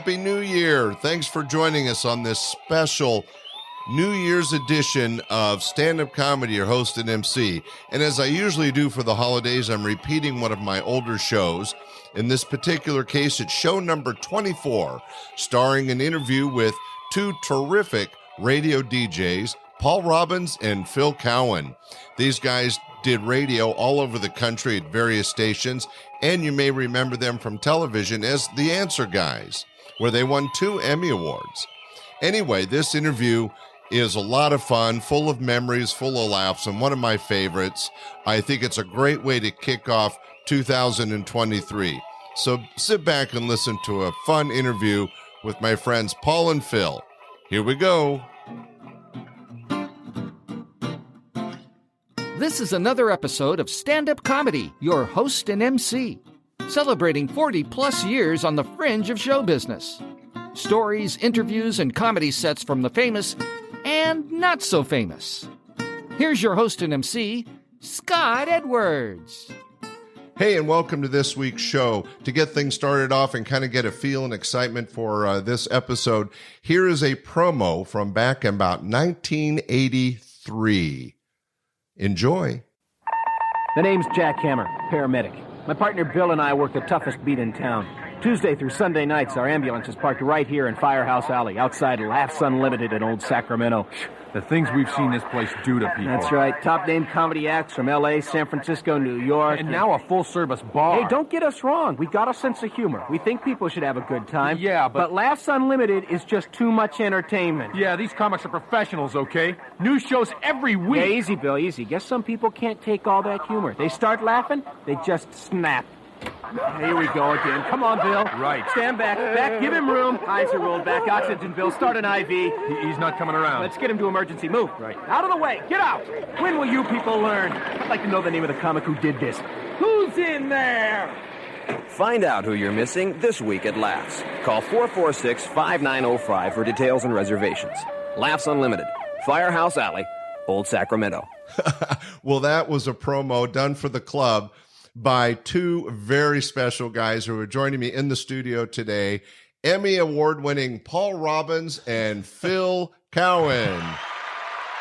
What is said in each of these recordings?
Happy New Year. Thanks for joining us on this special New Year's edition of Standup Comedy, your host and MC. And as I usually do for the holidays, I'm repeating one of my older shows. In this particular case, it's show number 24, starring an interview with two terrific radio DJs, Paul Robbins and Phil Cowen. These guys did radio all over the country at various stations, and you may remember them from television as The Answer Guys, where they won 2 Emmy Awards. Anyway, this interview is a lot of fun, full of memories, full of laughs, and one of my favorites. I think it's a great way to kick off 2023. So sit back and listen to a fun interview with my friends Paul and Phil. Here we go. This is another episode of Standup Comedy, your host and MC, celebrating 40-plus years on the fringe of show business. Stories, interviews, and comedy sets from the famous and not so famous. Here's your host and MC, Scott Edwards. Hey, and welcome to this week's show. To get things started off and kind of get a feel and excitement for this episode, here is a promo from back in about 1983. Enjoy. The name's Jack Hammer, paramedic. My partner Bill and I work the toughest beat in town. Tuesday through Sunday nights, our ambulance is parked right here in Firehouse Alley, outside Laughs Unlimited in Old Sacramento. The things we've seen this place do to people. That's right. Top-name comedy acts from L.A., San Francisco, New York. And now a full-service bar. Hey, don't get us wrong. We got a sense of humor. We think people should have a good time. Yeah, but Laughs Unlimited is just too much entertainment. Yeah, these comics are professionals, okay? New shows every week. Yeah, easy, Bill, easy. Guess some people can't take all that humor. They start laughing, they just snap. Here we go again. Come on, Bill. Right. Stand back. Back. Give him room. Eyes are rolled back. Oxygen, Bill. Start an IV. He's not coming around. Let's get him to emergency. Move. Right. Out of the way. Get out. When will you people learn? I'd like to know the name of the comic who did this. Who's in there? Find out who you're missing this week at Laughs. Call 446-5905 for details and reservations. Laughs Unlimited. Firehouse Alley, Old Sacramento. Well, that was a promo done for the club by two very special guys who are joining me in the studio today, Emmy Award-winning Paul Robbins and Phil Cowen.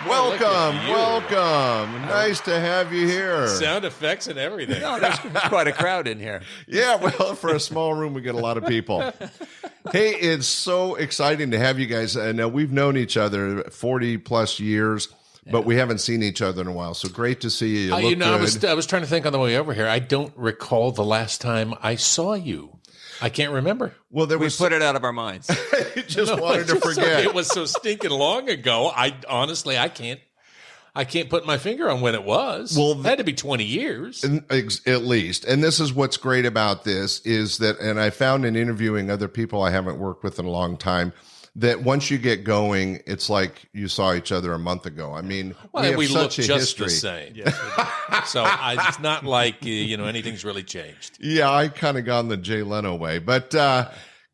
Welcome. Nice to have you here. Sound effects and everything. No, there's quite a crowd in here. Yeah, well, for a small room, we get a lot of people. Hey, it's so exciting to have you guys. And we've known each other 40-plus years. But we haven't seen each other in a while, so great to see you. You look good. I was trying to think on the way over here. I don't recall the last time I saw you. I can't remember. Well, we put it out of our minds. You just wanted to forget. It was so stinking long ago. I can't put my finger on when it was. Well, it had to be 20 years. At least. And this is what's great about this is that, and I found in interviewing other people I haven't worked with in a long time, that once you get going, it's like you saw each other a month ago. I mean, we look just history. The same. Yes, so it's not like anything's really changed. Yeah, I kind of gone the Jay Leno way, but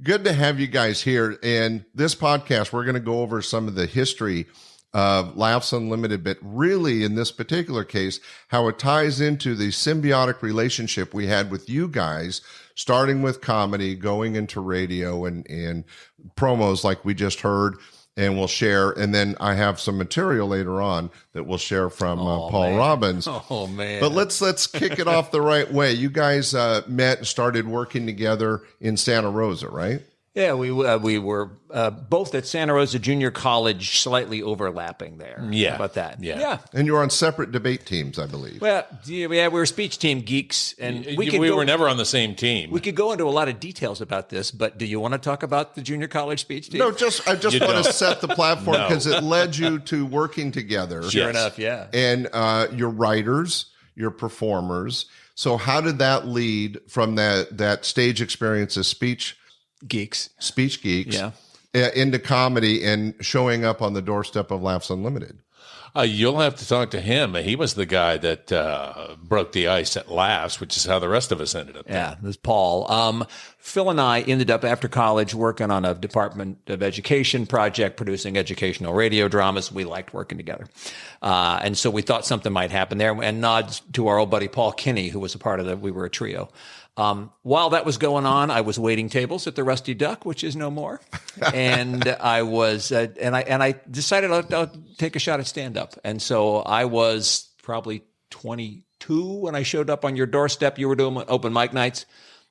good to have you guys here. And this podcast, we're going to go over some of the history of Laughs Unlimited, but really in this particular case, how it ties into the symbiotic relationship we had with you guys, starting with comedy, going into radio and promos like we just heard, and we'll share. And then I have some material later on that we'll share from Paul Robbins. Oh, man. But let's kick it off the right way. You guys met and started working together in Santa Rosa, right? Yeah, we were both at Santa Rosa Junior College, slightly overlapping there. Yeah. How about that? Yeah. And you were on separate debate teams, I believe. Well, yeah, we were speech team geeks, and we were never on the same team. We could go into a lot of details about this, but do you want to talk about the junior college speech team? No, I just want to set the platform because it led you to working together. Sure enough, yeah. And you're writers, you're performers. So how did that lead from that stage experience as speech geeks, into comedy and showing up on the doorstep of Laughs Unlimited? You'll have to talk to him. He was the guy that broke the ice at Laughs, which is how the rest of us ended up there. Yeah, this is Paul. Phil and I ended up after college working on a Department of Education project, producing educational radio dramas. We liked working together. And so we thought something might happen there, and nods to our old buddy Paul Kinney, who was a part of we were a trio. While that was going on, I was waiting tables at the Rusty Duck, which is no more. And I was, and I decided I'll take a shot at stand-up. And so I was probably 22 when I showed up on your doorstep. You were doing open mic nights.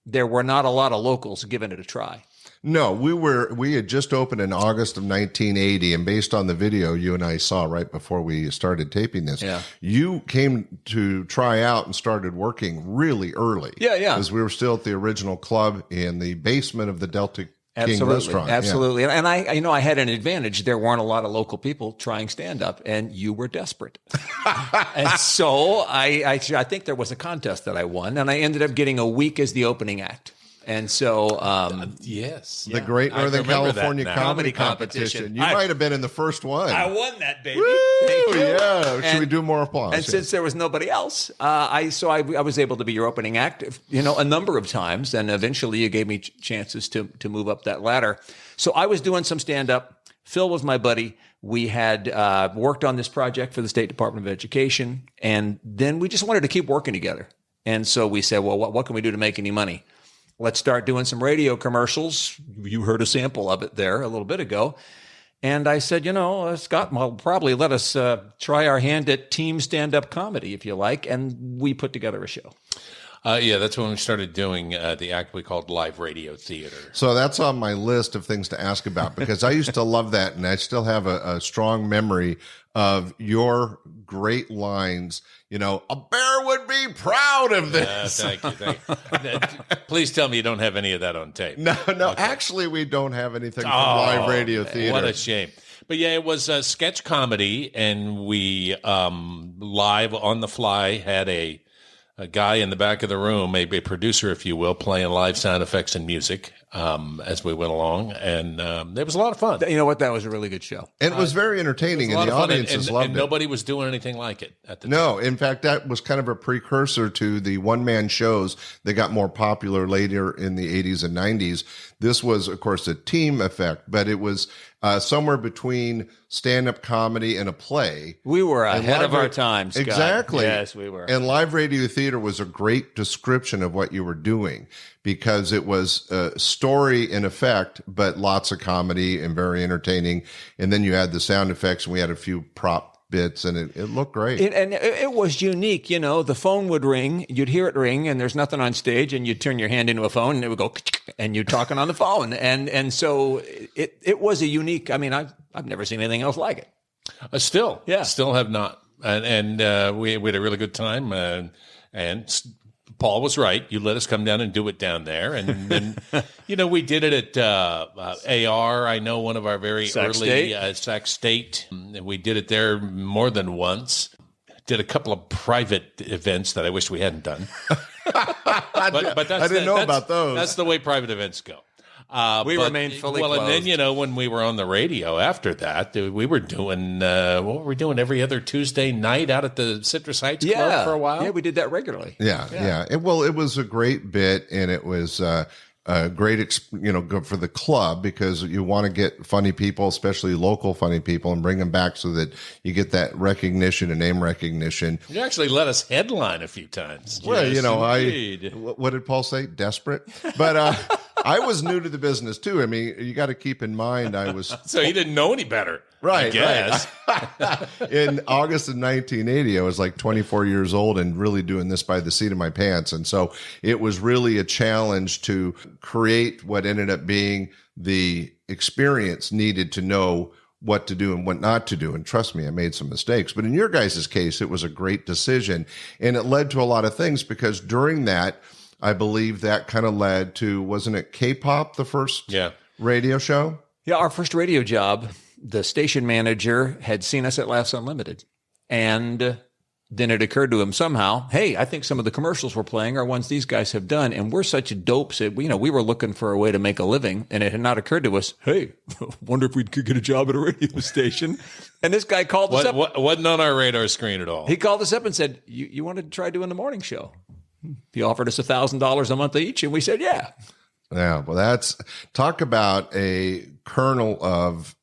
There were not a lot of locals giving it a try. No, we had just opened in August of 1980, and based on the video you and I saw right before we started taping this, you came to try out and started working really early. Yeah. Because we were still at the original club in the basement of the Delta King restaurant. Absolutely. Yeah. And I had an advantage. There weren't a lot of local people trying stand-up, and you were desperate. And so I think there was a contest that I won, and I ended up getting a week as the opening act. And so, yes, the Great Northern California Comedy Competition. You might have been in the first one. I won that, baby. Woo! Thank you. Yeah. Should we do more applause? And since there was nobody else, I was able to be your opening act, a number of times. And eventually you gave me chances to move up that ladder. So I was doing some stand-up. Phil was my buddy. We had worked on this project for the State Department of Education. And then we just wanted to keep working together. And so we said, well, what can we do to make any money? Let's start doing some radio commercials. You heard a sample of it there a little bit ago. And I said, Scott, well, probably let us try our hand at team stand-up comedy, if you like. And we put together a show. That's when we started doing the act we called live radio theater. So that's on my list of things to ask about, because I used to love that, and I still have a strong memory of your great lines. A bear would be proud of this. Thank you. Please tell me you don't have any of that on tape. No. Okay. Actually, we don't have anything from live radio theater. What a shame. But yeah, it was a sketch comedy, and we live on the fly had a guy in the back of the room, a producer, if you will, playing live sound effects and music as we went along. And it was a lot of fun. You know what? That was a really good show. And it was very entertaining, and the audiences loved it. And nobody was doing anything like it at the time. No, in fact, that was kind of a precursor to the one-man shows that got more popular later in the 80s and 90s. This was, of course, a team effect, but it was somewhere between stand-up comedy and a play. We were ahead of our time, Scott. Exactly. Yes, we were. And live radio theater was a great description of what you were doing, because it was story in effect, but lots of comedy and very entertaining. And then you had the sound effects, and we had a few prop bits, and it looked great. It was unique. The phone would ring, you'd hear it ring, and there's nothing on stage, and you'd turn your hand into a phone, and it would go, and you're talking on the phone. And so it was a unique, I've never seen anything else like it. Still have not. And we had a really good time, and Paul was right. You let us come down and do it down there. And then, we did it at AR. I know one of our very early Sac State. We did it there more than once. Did a couple of private events that I wish we hadn't done. But I didn't know about those. That's the way private events go. We remained fully closed. And then, when we were on the radio after that, we were doing, what were we doing every other Tuesday night out at the Citrus Heights Club for a while? Yeah, we did that regularly. Yeah. It was a great bit, and it was a great, good for the club, because you want to get funny people, especially local funny people, and bring them back so that you get that recognition and name recognition. You actually let us headline a few times. Well, Yes, what did Paul say? Desperate? But I was new to the business too. You got to keep in mind I was. So you didn't know any better. Right. I guess. Right. In August of 1980, I was like 24 years old and really doing this by the seat of my pants. And so it was really a challenge to create what ended up being the experience needed to know what to do and what not to do. And trust me, I made some mistakes. But in your guys' case, it was a great decision. And it led to a lot of things, because during that, I believe that kind of led to, wasn't it K-pop, the first radio show? Yeah, our first radio job, the station manager had seen us at Laughs Unlimited. And then it occurred to him somehow, hey, I think some of the commercials we're playing are ones these guys have done, and we're such dopes that we were looking for a way to make a living, and it had not occurred to us, hey, wonder if we could get a job at a radio station. And this guy called us up. Wasn't on our radar screen at all. He called us up and said, you want to try doing the morning show? He offered us $1,000 a month each, and we said, yeah. Yeah, well, that's talk about a kernel of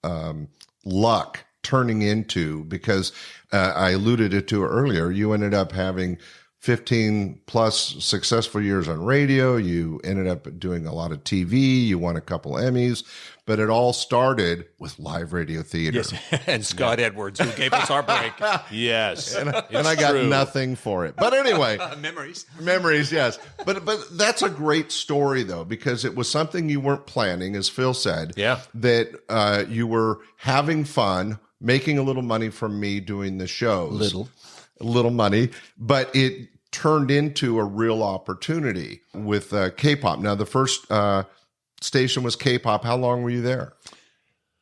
luck turning into, because I alluded to earlier, you ended up having 15 plus successful years on radio. You ended up doing a lot of TV. You won a couple Emmys, but it all started with live radio theater. Yes, and Scott Edwards, who gave us our break. Yes. And I got nothing for it. But anyway. Memories, yes. But that's a great story, though, because it was something you weren't planning, as Phil said. Yeah. That you were having fun, making a little money from me doing the shows. Little money. But it turned into a real opportunity with K-pop. Now, the first station was K-pop. How long were you there?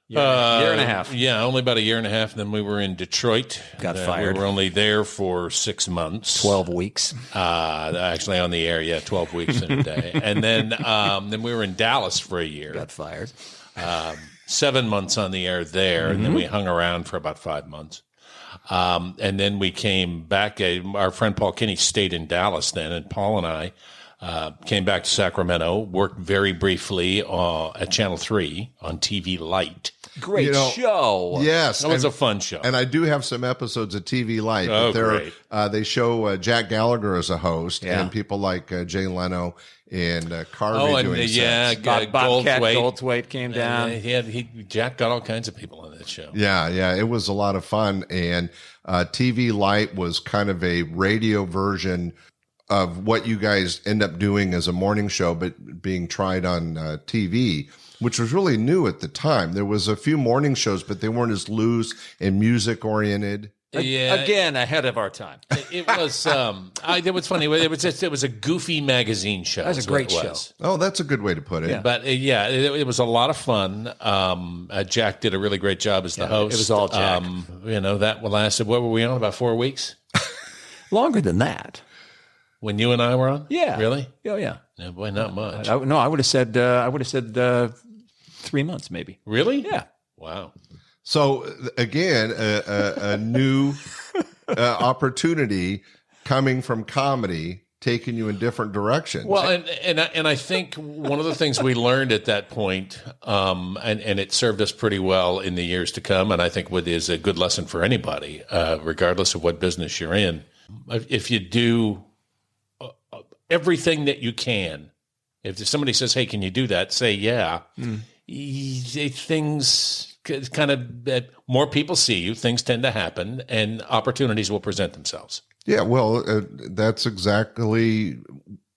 Year and a half. Yeah, only about a year and a half. Then we were in Detroit. Got fired. We were only there for 6 months. 12 weeks. Actually on the air, 12 weeks in a day. And then we were in Dallas for a year. Got fired. 7 months on the air there, and then we hung around for about 5 months. And then we came back. Our friend Paul Kinney stayed in Dallas then, and Paul and I came back to Sacramento, worked very briefly at Channel 3 on TV Light. Great show. Yes. That was a fun show. And I do have some episodes of TV Light. Oh, great. They show Jack Gallagher as a host, Yeah. and people like Jay Leno and Carvey doing sets. Bobcat Goldthwait came down. Jack got all kinds of people on that show. Yeah, it was a lot of fun. And TV Light was kind of a radio version of what you guys end up doing as a morning show, but being tried on TV, which was really new at the time. There was a few morning shows, but they weren't as loose and music oriented. Yeah, Again, ahead of our time. It was. It was funny. It was a goofy magazine show. That was a great show. Oh, that's a good way to put it. Yeah. But it was a lot of fun. Jack did a really great job as the host. It was all Jack. That lasted. What were we on? About 4 weeks. Longer than that. When you and I were on? Yeah. Really? Oh, yeah. No, boy, not much. I would have said 3 months maybe. Really? Yeah. Wow. So again, a new opportunity coming from comedy, taking you in different directions. Well, and I think one of the things we learned at that point, and it served us pretty well in the years to come, and I think is a good lesson for anybody, regardless of what business you're in. If you do everything that you can, if somebody says, "Hey, can you do that?" Say, "Yeah." Things kind of more people see you. Things tend to happen, and opportunities will present themselves. Yeah, well, that's exactly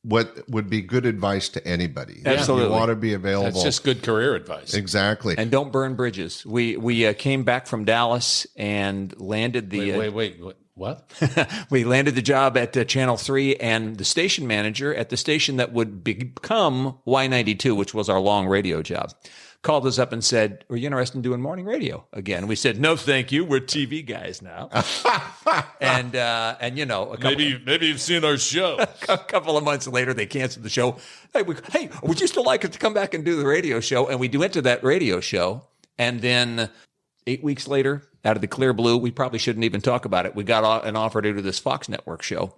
what would be good advice to anybody. Absolutely. You want to be available. That's just good career advice. Exactly. And don't burn bridges. We came back from Dallas and landed the Wait, what? we landed the job at Channel 3, and the station manager at the station that would become Y92, which was our long radio job, called us up and said, "Are you interested in doing morning radio again?" We said, "No, thank you. We're TV guys now." and Maybe you've seen our show. a couple of months later, they canceled the show. Hey, would you still like us to come back and do the radio show? And we went to that radio show, and then 8 weeks later, out of the clear blue, we probably shouldn't even talk about it, we got an offer to do this Fox Network show.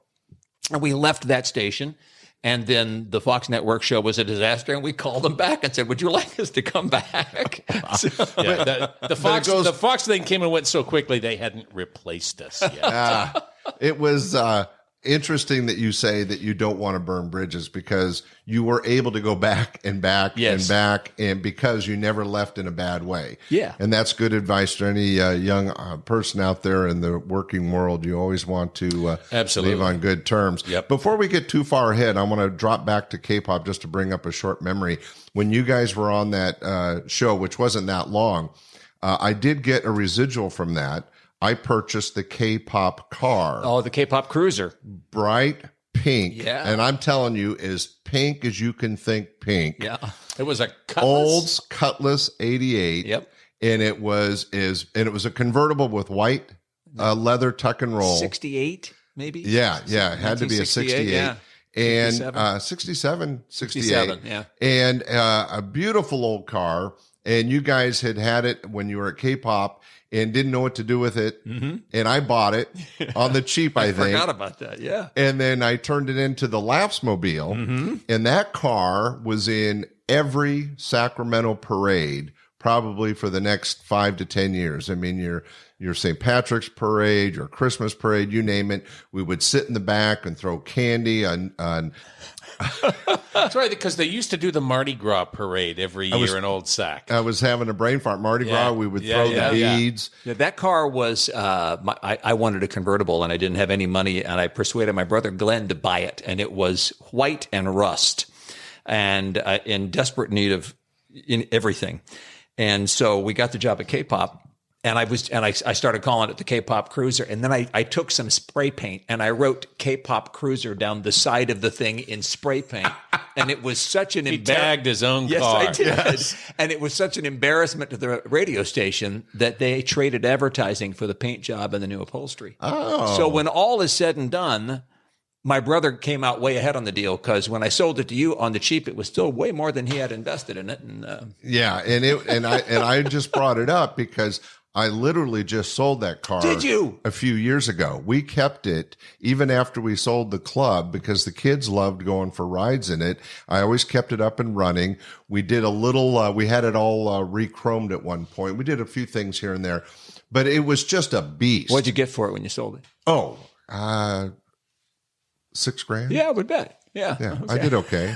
And we left that station, and then the Fox Network show was a disaster, and we called them back and said, "Would you like us to come back?" The Fox thing came and went so quickly, they hadn't replaced us yet. It was interesting that you say that you don't want to burn bridges, because you were able to go back and back and back, and because you never left in a bad way. Yeah. And that's good advice to any young person out there in the working world. You always want to Absolutely. leave on good terms. Yep. Before we get too far ahead, I want to drop back to K-pop just to bring up a short memory. When you guys were on that show, which wasn't that long, I did get a residual from that. I purchased the K-pop car. Oh, the K-pop Cruiser. Bright pink. Yeah. And I'm telling you, as pink as you can think pink. Yeah. It was a Cutlass. Olds Cutlass 88. Yep. And it was a convertible with white leather tuck and roll. 68. maybe. Yeah, it had to be a 68. Yeah. And 67? 68. Yeah. And a beautiful old car. And you guys had it when you were at K-Pop and didn't know what to do with it. Mm-hmm. And I bought it on the cheap, I think. I forgot about that, yeah. And then I turned it into the Laughs-mobile. Mm-hmm. And that car was in every Sacramento parade probably for the next 5 to 10 years. I mean, your St. Patrick's parade, your Christmas parade, you name it. We would sit in the back and throw candy on That's right, because they used to do the Mardi Gras parade every year in Old Sac. I was having a brain fart. Mardi Gras, we would throw the beads. Yeah, that car was, I wanted a convertible and I didn't have any money, and I persuaded my brother Glenn to buy it, and it was white and rust and in desperate need of everything. And so we got the job at K-Pop. And I started calling it the K-Pop Cruiser. And then I took some spray paint and I wrote K-Pop Cruiser down the side of the thing in spray paint. And it was such an He tagged his own yes, car. I did. Yes. And it was such an embarrassment to the radio station that they traded advertising for the paint job and the new upholstery. Oh. So when all is said and done, my brother came out way ahead on the deal because when I sold it to you on the cheap, it was still way more than he had invested in it. And I just brought it up because I literally just sold that car. Did you? A few years ago. We kept it even after we sold the club because the kids loved going for rides in it. I always kept it up and running. We did a little, we had it all re-chromed at one point. We did a few things here and there, but it was just a beast. What'd you get for it when you sold it? Oh, $6,000. Yeah, I would bet. Yeah. Yeah, okay. I did okay.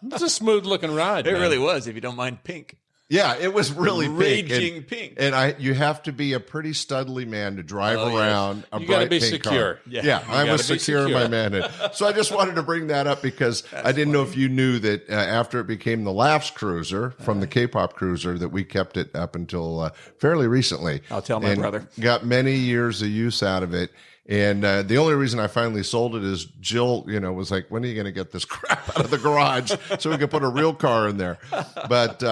It's a smooth looking ride. It man. really was, if you don't mind pink. Yeah, it was really raging pink. And you have to be a pretty studly man to drive around a you bright gotta be pink secure. car. Yeah, I was secure in my manhood. So I just wanted to bring that up because I didn't know if you knew that after it became the Laughs Cruiser from the K-Pop Cruiser that we kept it up until fairly recently. I'll tell my brother. Got many years of use out of it. And the only reason I finally sold it is Jill, was like, when are you going to get this crap out of the garage so we can put a real car in there? But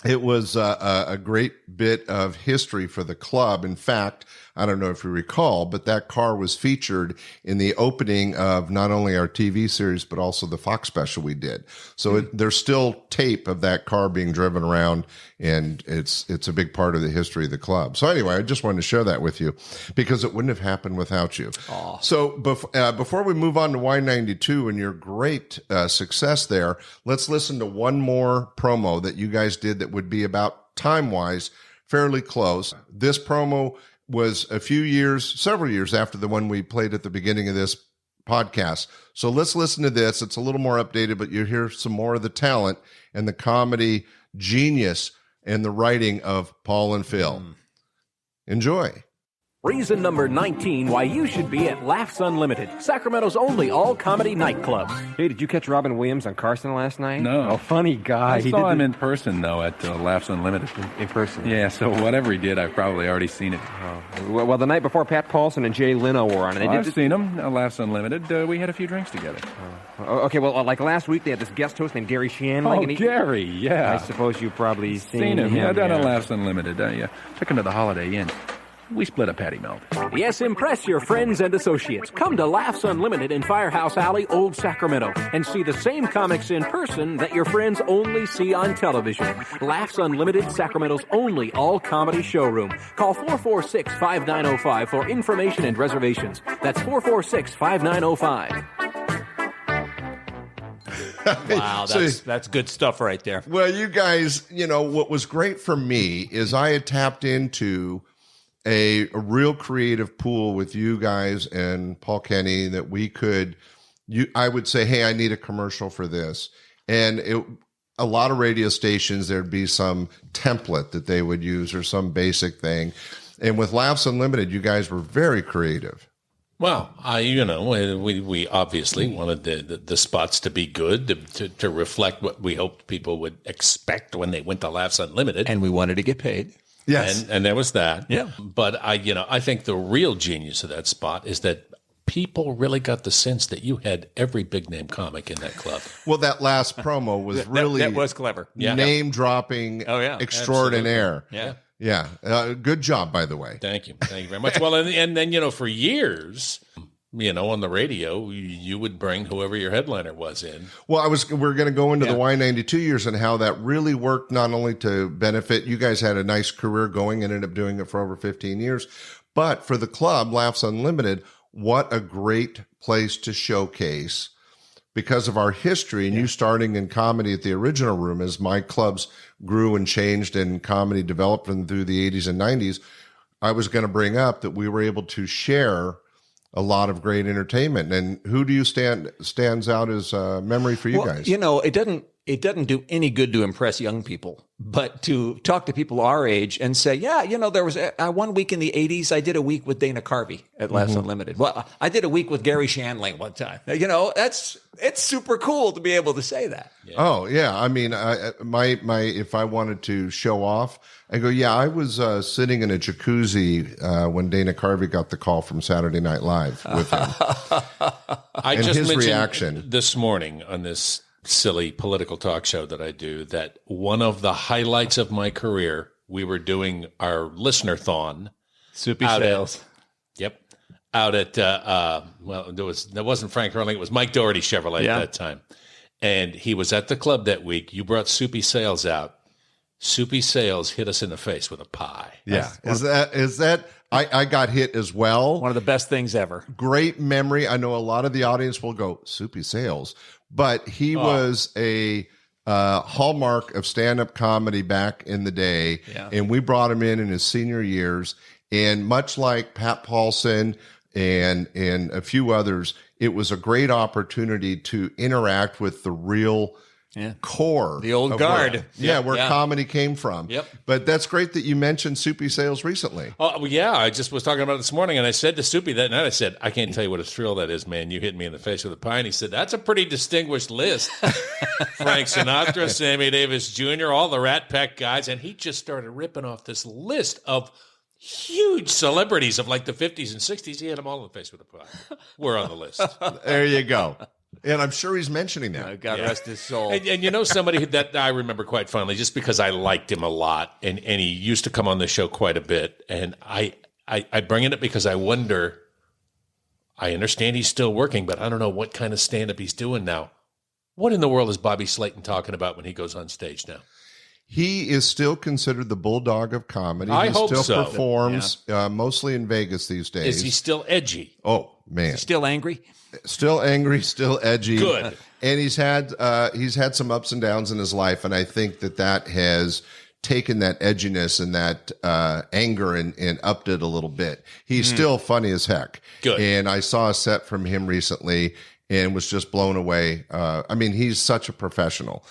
it was a great bit of history for the club. In fact, I don't know if you recall, but that car was featured in the opening of not only our TV series, but also the Fox special we did. So there's still tape of that car being driven around, and it's a big part of the history of the club. So anyway, I just wanted to share that with you because it wouldn't have happened without you. Aww. So before we move on to Y92 and your great success there, let's listen to one more promo that you guys did that would be about time-wise fairly close. This promo was several years after the one we played at the beginning of this podcast. So let's listen to this. It's a little more updated, but you'll hear some more of the talent and the comedy genius and the writing of Paul and Phil. Enjoy. Reason number 19 why you should be at Laughs Unlimited, Sacramento's only all-comedy nightclub. Hey, did you catch Robin Williams on Carson last night? No. Oh, funny guy. I saw him in person, though, at Laughs Unlimited. In person? Yeah, so whatever he did, I've probably already seen it. Oh. Well, the night before, Pat Paulson and Jay Leno were on. And I've seen him at Laughs Unlimited. We had a few drinks together. Okay, well, like last week, they had this guest host named Gary Shanley. Gary, yeah. I suppose you've probably seen him. Yeah, down at Laughs Unlimited. Took him to the Holiday Inn. We split a patty melt. Yes, impress your friends and associates. Come to Laughs Unlimited in Firehouse Alley, Old Sacramento, and see the same comics in person that your friends only see on television. Laughs Unlimited, Sacramento's only all-comedy showroom. Call 446-5905 for information and reservations. That's 446-5905. Wow, that's good stuff right there. Well, you guys, what was great for me is I had tapped into a real creative pool with you guys and Paul Kenny that we could, I would say, hey, I need a commercial for this. And a lot of radio stations, there'd be some template that they would use or some basic thing. And with Laughs Unlimited, you guys were very creative. Well, we obviously wanted the spots to be good, to reflect what we hoped people would expect when they went to Laughs Unlimited. And we wanted to get paid. Yes. And there was that. Yeah. But I think the real genius of that spot is that people really got the sense that you had every big name comic in that club. Well, that last promo was really that was clever. Name dropping extraordinaire. Yeah. Yeah. Good job, by the way. Thank you. Thank you very much. Well, and then, for years, on the radio, you would bring whoever your headliner was in. Well, we're going to go into the Y92 years and how that really worked, not only to benefit, you guys had a nice career going, ended up doing it for over 15 years, but for the club, Laughs Unlimited, what a great place to showcase because of our history and you starting in comedy at the original room as my clubs grew and changed and comedy developed through the 80s and 90s. I was going to bring up that we were able to share a lot of great entertainment. And who do you stands out as a memory for you guys? It doesn't do any good to impress young people, but to talk to people our age and say, there was 1 week in the 80s, I did a week with Dana Carvey at Laughs Unlimited. Well, I did a week with Gary Shandling one time. It's super cool to be able to say that. Yeah. Oh yeah. I mean, if I wanted to show off, I go, I was sitting in a jacuzzi when Dana Carvey got the call from Saturday Night Live with him. And just his mentioned reaction this morning on this silly political talk show that I do, that one of the highlights of my career, we were doing our listener-thon. Soupy sales. Out at, that wasn't Frank Hurling, it was Mike Doherty Chevrolet at that time. And he was at the club that week. You brought Soupy Sales out. Soupy Sales hit us in the face with a pie. Yeah. Is that I got hit as well. One of the best things ever. Great memory. I know a lot of the audience will go, Soupy Sales. But he was a hallmark of stand-up comedy back in the day. Yeah. And we brought him in his senior years. And much like Pat Paulson and a few others, it was a great opportunity to interact with the real core. The old guard. Where comedy came from. Yep. But that's great that you mentioned Soupy Sales recently. Oh, yeah. I just was talking about it this morning, and I said to Soupy that night, I said, I can't tell you what a thrill that is, man. You hit me in the face with a pie. And he said, that's a pretty distinguished list. Frank Sinatra, Sammy Davis Jr., all the Rat Pack guys. And he just started ripping off this list of huge celebrities of like the 50s and 60s. He hit them all in the face with a pie. We're on the list. There you go. And I'm sure he's mentioning that. God rest his soul. And somebody that I remember quite fondly, just because I liked him a lot, and he used to come on the show quite a bit. And I bring it up because I wonder, I understand he's still working, but I don't know what kind of stand-up he's doing now. What in the world is Bobby Slayton talking about when he goes on stage now? He is still considered the bulldog of comedy. I hope still so. Performs mostly in Vegas these days. Is he still edgy? Oh, man. Still angry? Still angry, still edgy. Good. And he's had some ups and downs in his life, and I think that has taken that edginess and that anger and upped it a little bit. He's still funny as heck. Good. And I saw a set from him recently and was just blown away. I mean, he's such a professional.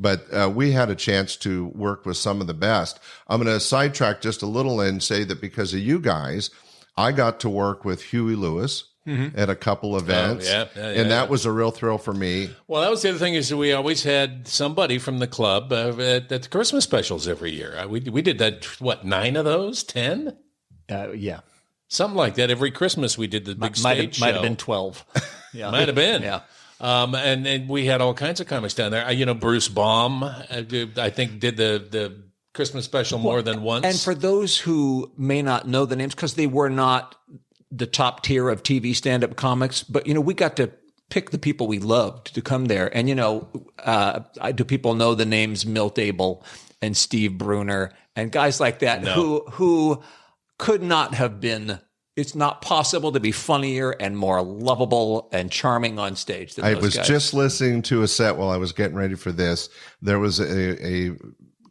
But we had a chance to work with some of the best. I'm going to sidetrack just a little and say that because of you guys, I got to work with Huey Lewis at a couple events. And that was a real thrill for me. Well, that was the other thing, is that we always had somebody from the club at the Christmas specials every year. We did that, 9 of those? 10? Yeah. Something like that. Every Christmas we did the big stage show. Might have been 12. Yeah. Might have been. Yeah. And we had all kinds of comics down there. Bruce Baum, I think, did the Christmas special more than once. And for those who may not know the names, because they were not the top tier of TV stand-up comics, but, we got to pick the people we loved to come there. And, do people know the names Milt Abel and Steve Bruner and guys like that who could not have been... It's not possible to be funnier and more lovable and charming on stage than those guys. Just listening to a set while I was getting ready for this. There was a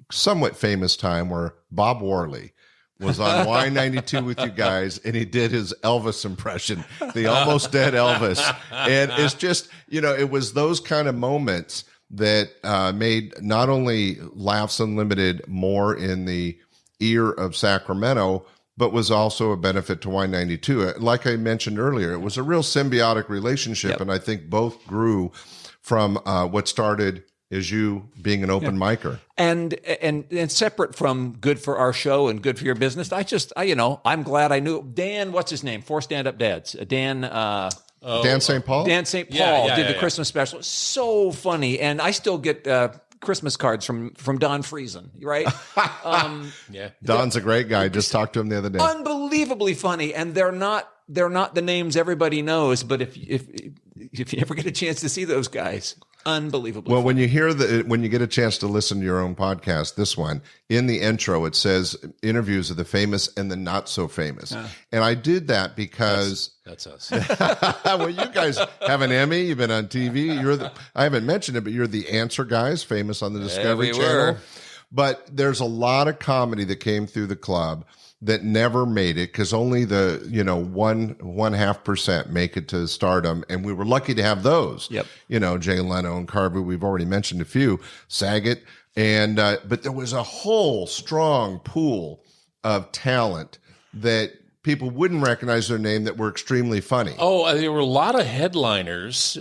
somewhat famous time where Bob Worley was on Y92 with you guys, and he did his Elvis impression, the almost dead Elvis. And it's just, it was those kind of moments that made not only Laughs Unlimited more in the ear of Sacramento, but was also a benefit to Y92. Like I mentioned earlier, it was a real symbiotic relationship, and I think both grew from what started as you being an open micer. And separate from good for our show and good for your business, I'm glad I knew Dan, what's his name? 4 Stand-Up Dads. Dan St. Paul? Dan St. Paul did the Christmas special. So funny. And I still get Christmas cards from Don Friesen, right? Yeah. Don's a great guy. Just talked to him the other day. Unbelievably funny, and they're not the names everybody knows. But if you ever get a chance to see those guys, unbelievably. Well, funny. when you get a chance to listen to your own podcast, this one, in the intro, it says interviews of the famous and the not so famous. And I did that because That's us. well, you guys have an Emmy. You've been on TV. I haven't mentioned it, but you're the Answer guys, famous on the Discovery Channel. But there's a lot of comedy that came through the club that never made it because only the 1.5% make it to stardom, and we were lucky to have those. Yep. Jay Leno and Carver. We've already mentioned a few. Saget, and but there was a whole strong pool of talent that people wouldn't recognize their name that were extremely funny. Oh, there were a lot of headliners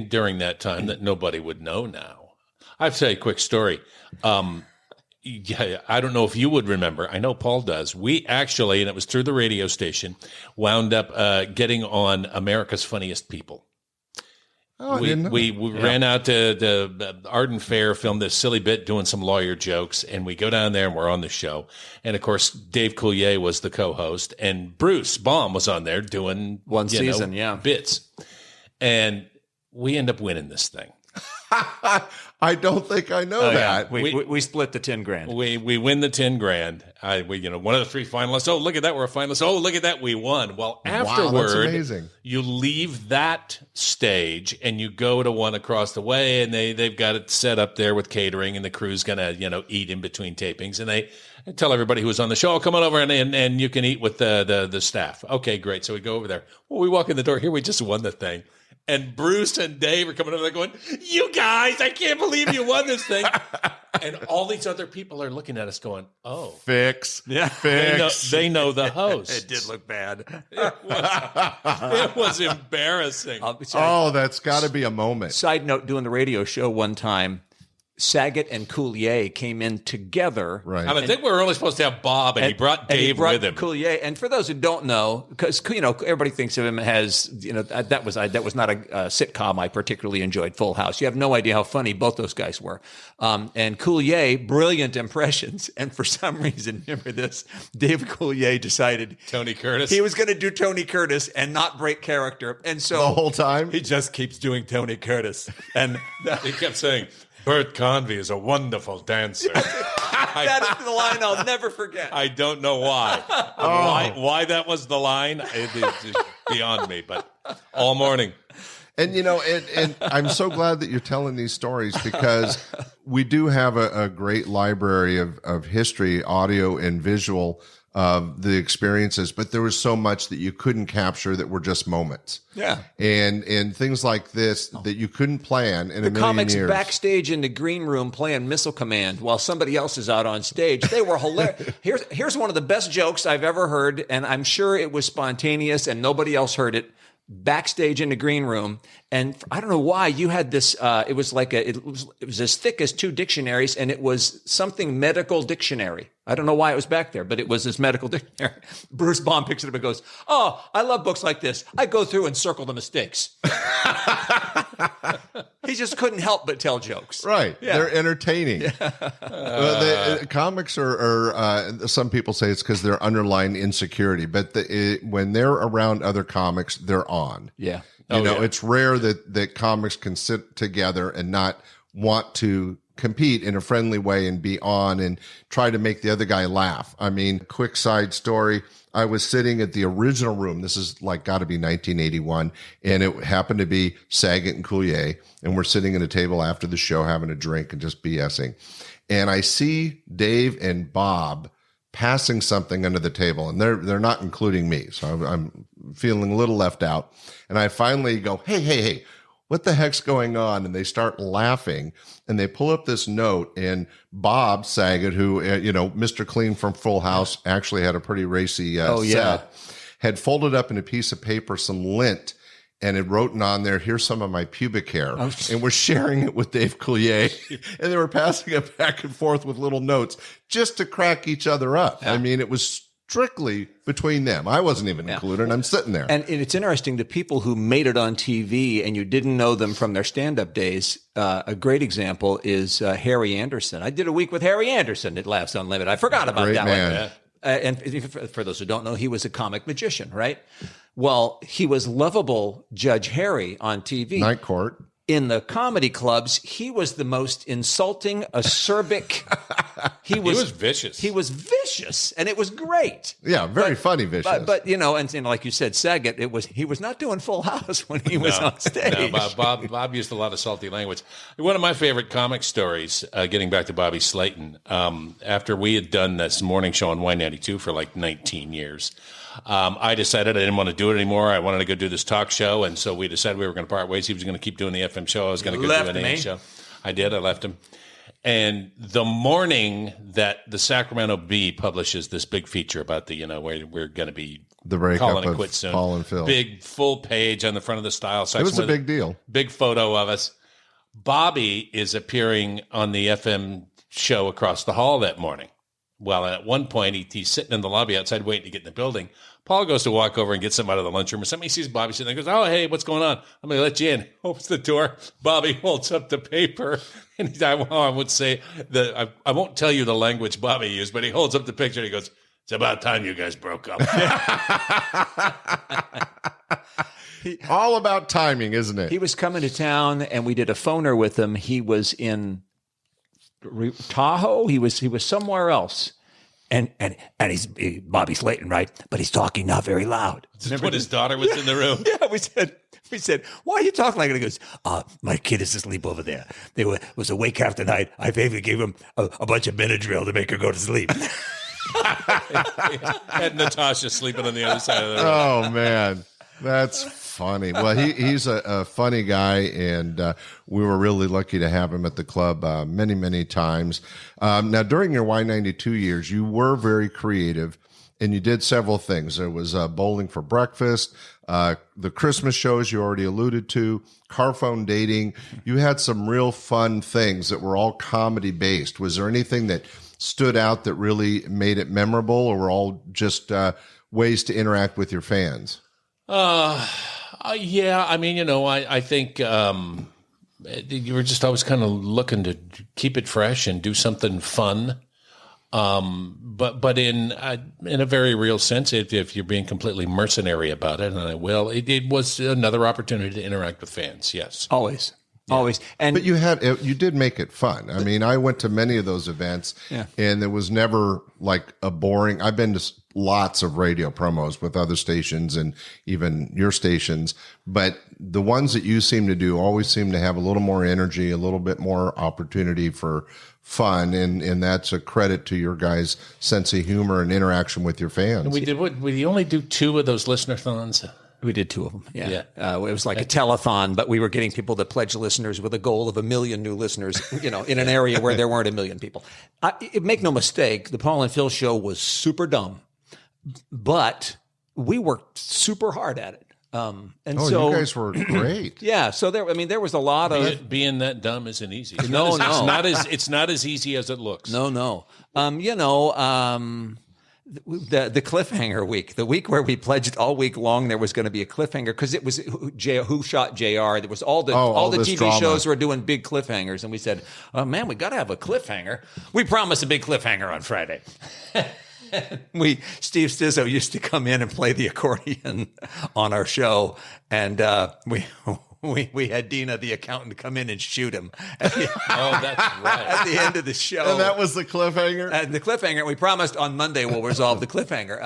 during that time that nobody would know now. I have to tell you a quick story. Yeah, I don't know if you would remember. I know Paul does. We actually, and it was through the radio station, wound up getting on America's Funniest People. Oh, we ran out to the Arden Fair, filmed this silly bit doing some lawyer jokes, and we go down there and we're on the show. And of course, Dave Coulier was the co-host, and Bruce Baum was on there doing one season, bits. And we end up winning this thing. I don't think I know that. Yeah. We split the $10,000. We win the $10,000. One of the three finalists. Oh, look at that, we're a finalist. Oh, look at that, we won. Well, afterward, wow, that's amazing. You leave that stage and you go to one across the way, and they've got it set up there with catering, and the crew's gonna eat in between tapings, and they tell everybody who's on the show, come on over and you can eat with the staff. Okay, great. So we go over there. Well, we walk in the door. Here, we just won the thing. And Bruce and Dave are coming over there going, you guys, I can't believe you won this thing. And all these other people are looking at us going, oh. Fix. Yeah. Fix. They know the host. It did look bad. It was embarrassing. Oh, that's got to be a moment. Side note, doing the radio show one time, Saget and Coulier came in together. Right. I think we were only supposed to have Bob, and he brought Dave with him. Coulier, and for those who don't know, because everybody thinks of him as that was not a sitcom I particularly enjoyed. Full House. You have no idea how funny both those guys were. And Coulier, brilliant impressions, and for some reason, remember this, Dave Coulier decided Tony Curtis. he was going to do Tony Curtis and not break character, and so The whole time? he just keeps doing Tony Curtis, and He kept saying, Bert Convey is a wonderful dancer. that is the line I'll never forget. I don't know why. Why that was the line, it's beyond me, but all morning. And, and I'm so glad that you're telling these stories because we do have a great library of history, audio and visual of the experiences, but there was so much that you couldn't capture that were just moments. Yeah. And things like this that you couldn't plan in a million Comics years. backstage in the green room playing Missile Command while somebody else is out on stage. They were hilarious. Here's one of the best jokes I've ever heard, and I'm sure it was spontaneous and nobody else heard it. Backstage in the green room, and I don't know why you had this. It was as thick as two dictionaries, and it was something medical dictionary. I don't know why it was back there, but it was this medical dictionary. Bruce Baum picks it up and goes, "Oh, I love books like this. I go through and circle the mistakes." He just couldn't help but tell jokes. Right. Yeah. They're entertaining. Comics are some people say it's because they're underlying insecurity, but when they're around other comics, they're on. Yeah. It's rare that comics can sit together and not want to compete in a friendly way and be on and try to make the other guy laugh. I mean, quick side story. I was sitting at the original room. This is got to be 1981. And it happened to be Saget and Coulier. And we're sitting at a table after the show, having a drink and just BSing. And I see Dave and Bob passing something under the table, and they're not including me. So I'm feeling a little left out. And I finally go, hey, what the heck's going on? And they start laughing, and they pull up this note, and Bob Saget, who, Mr. Clean from Full House, actually had a pretty racy set, had folded up in a piece of paper some lint and had written on there, "Here's some of my pubic hair," and was sharing it with Dave Coulier, and they were passing it back and forth with little notes just to crack each other up. Yeah. I mean, it was strictly between them. I wasn't even included, and I'm sitting there. And it's interesting, the people who made it on TV and you didn't know them from their stand-up days, a great example is Harry Anderson. I did a week with Harry Anderson at Laughs Unlimited. I forgot about Great that man. one. And for those who don't know, he was a comic magician, right? Well, he was lovable Judge Harry on TV. Night Court. In the comedy clubs, he was the most insulting, acerbic. He was vicious. He was vicious, and it was great. Yeah, very funny vicious. But and like you said, Saget, he was not doing Full House when he was on stage. No, Bob used a lot of salty language. One of my favorite comic stories, getting back to Bobby Slayton, after we had done this morning show on Y92 for like 19 years, I decided I didn't want to do it anymore. I wanted to go do this talk show, and so we decided we were going to part ways. He was going to keep doing the FM show. I was going to go do an AM show. I did. I left him. And the morning that the Sacramento Bee publishes this big feature about the, where we're going to be the breakup calling it of quits soon. Paul and Phil. Big full page on the front of the style section. It was a big deal. Big photo of us. Bobby is appearing on the FM show across the hall that morning. Well, at one point, he's sitting in the lobby outside waiting to get in the building. Paul goes to walk over and get some out of the lunchroom or something. He sees Bobby sitting there and goes, "Oh, hey, what's going on? I'm going to let you in." Opens the door. Bobby holds up the paper. And I would say that I won't tell you the language Bobby used, but he holds up the picture and he goes, "It's about time you guys broke up." All about timing, isn't it? He was coming to town, and we did a phoner with him. He was in Tahoe. He was somewhere else. And he's Bobby Slayton, right? But he's talking not very loud. Remember when his daughter was in the room? Yeah, we said, "Why are you talking like that?" He goes, "My kid is asleep over there. They was awake half the night. I favorably gave him a bunch of Benadryl to make her go to sleep." Had Natasha sleeping on the other side of the room. Oh man, that's funny. Well, he's a funny guy, and we were really lucky to have him at the club many, many times. Now, during your Y92 years, you were very creative, and you did several things. There was bowling for breakfast, the Christmas shows you already alluded to, car phone dating. You had some real fun things that were all comedy based. Was there anything that stood out that really made it memorable, or were all just ways to interact with your fans? Yeah, I mean, I think you were just always kind of looking to keep it fresh and do something fun. But in a very real sense, if you're being completely mercenary about it, and I will, it was another opportunity to interact with fans. Yes, always. But you did make it fun. I mean, I went to many of those events, and there was never like a boring. I've been to lots of radio promos with other stations and even your stations, but the ones that you seem to do always seem to have a little more energy, a little bit more opportunity for fun, and that's a credit to your guys' sense of humor and interaction with your fans. And we only do 2 of those listener-thons. We did 2 of them. Yeah. It was like a telethon, but we were getting people to pledge listeners with a goal of 1 million new listeners, in an area where there weren't 1 million people. Make no mistake, the Paul and Phil show was super dumb, but we worked super hard at it. So you guys were great. Yeah. So there was a lot of being that dumb isn't easy. It's not as easy as it looks. No. The cliffhanger week, the week where we pledged all week long, there was going to be a cliffhanger because it was Who Shot JR. There was all the TV drama. shows were doing big cliffhangers, and we said, "Oh man, we got to have a cliffhanger." We promised a big cliffhanger on Friday. Steve Stizzo used to come in and play the accordion on our show, and we had Dina, the accountant, come in and shoot him. That's right. At the end of the show. And that was the cliffhanger? And the cliffhanger, we promised on Monday we'll resolve the cliffhanger.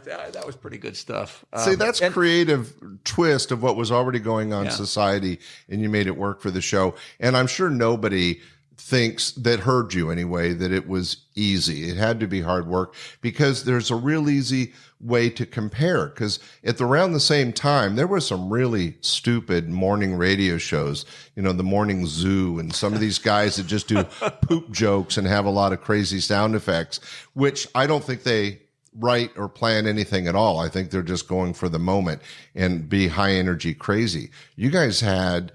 That was pretty good stuff. See, that's creative twist of what was already going on in society, and you made it work for the show. And I'm sure nobody thinks, that heard you anyway, that it was easy. It had to be hard work, because there's a real easy way to compare, because at around the same time there were some really stupid morning radio shows, the Morning Zoo, and some of these guys that just do poop jokes and have a lot of crazy sound effects, which I don't think they write or plan anything at all. I think they're just going for the moment and be high energy crazy. You guys had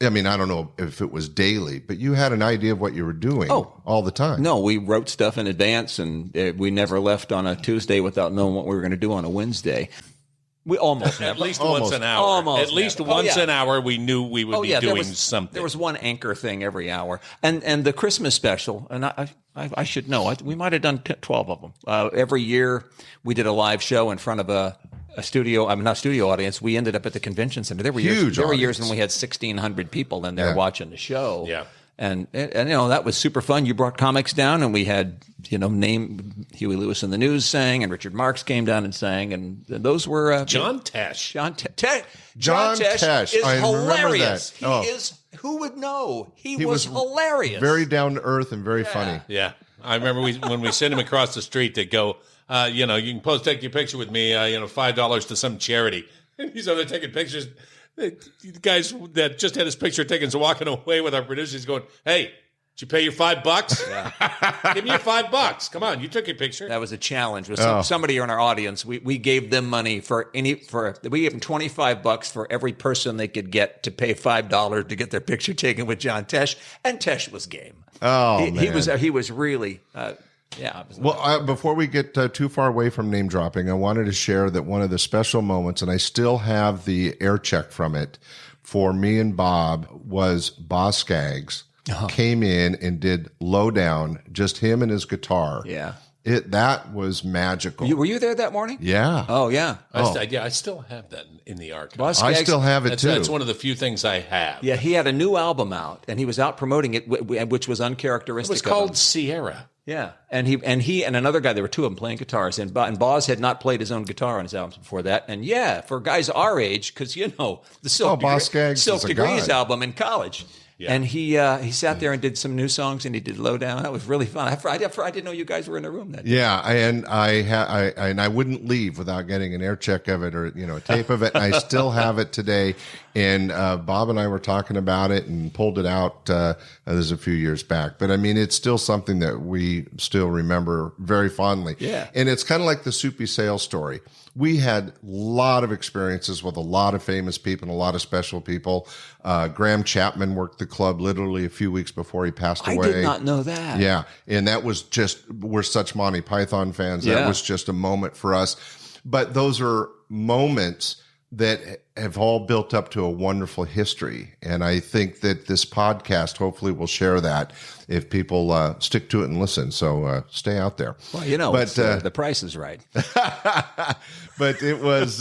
I mean, I don't know if it was daily, but you had an idea of what you were doing all the time. No, we wrote stuff in advance, and we never left on a Tuesday without knowing what we were going to do on a Wednesday. We almost at least once an hour. At least once an hour, we knew we would be doing something. There was one anchor thing every hour, and the Christmas special. And I should know. We might have done 12 of them. Every year, we did a live show in front of a studio. I mean, not studio audience. We ended up at the convention center. There were years when we had 1,600 people in there watching the show. Yeah. And that was super fun. You brought comics down, and we had name Huey Lewis in the News sang, and Richard Marx came down and sang, and those were John Tesh. John Tesh is hilarious. He is. Who would know? He was hilarious. Very down to earth and very funny. Yeah, I remember when we sent him across the street to go. You can take your picture with me. $5 to some charity, and he's over there taking pictures. The guys that just had his picture taken is walking away with our producers. He's going, "Hey, did you pay your $5? Yeah. Give me your $5. Come on, you took your picture." That was a challenge. With somebody in our audience, we gave them money we gave them $25 for every person they could get to pay $5 to get their picture taken with John Tesh, and Tesh was game. Oh, man. He was really. Well, before we get too far away from name dropping, I wanted to share that one of the special moments, and I still have the air check from it, for me and Bob, was Boz Scaggs came in and did Lowdown, just him and his guitar. Yeah. That was magical. Were you there that morning? Yeah. Oh, yeah. I still have that in the archive. I still have it, too. That's one of the few things I have. Yeah, he had a new album out, and he was out promoting it, which was uncharacteristic. It was called Sierra. Yeah, and he and another guy, there were two of them playing guitars, and Boz had not played his own guitar on his albums before that. And for guys our age, because the Silk Degrees album in college. Yeah. And he sat there and did some new songs, and he did Lowdown. That was really fun. I didn't know you guys were in the room that day. Yeah, and I wouldn't leave without getting an air check of it or a tape of it. And I still have it today. And Bob and I were talking about it and pulled it out. There's a few years back, but I mean, it's still something that we still remember very fondly. Yeah, and it's kind of like the Soupy Sales story. We had a lot of experiences with a lot of famous people and a lot of special people. Graham Chapman worked the club literally a few weeks before he passed away. I did not know that. Yeah. And that was we're such Monty Python fans. Yeah. That was just a moment for us. But those are moments that have all built up to a wonderful history. And I think that this podcast hopefully will share that if people stick to it and listen. So stay out there. Well, but the price is right. But it was,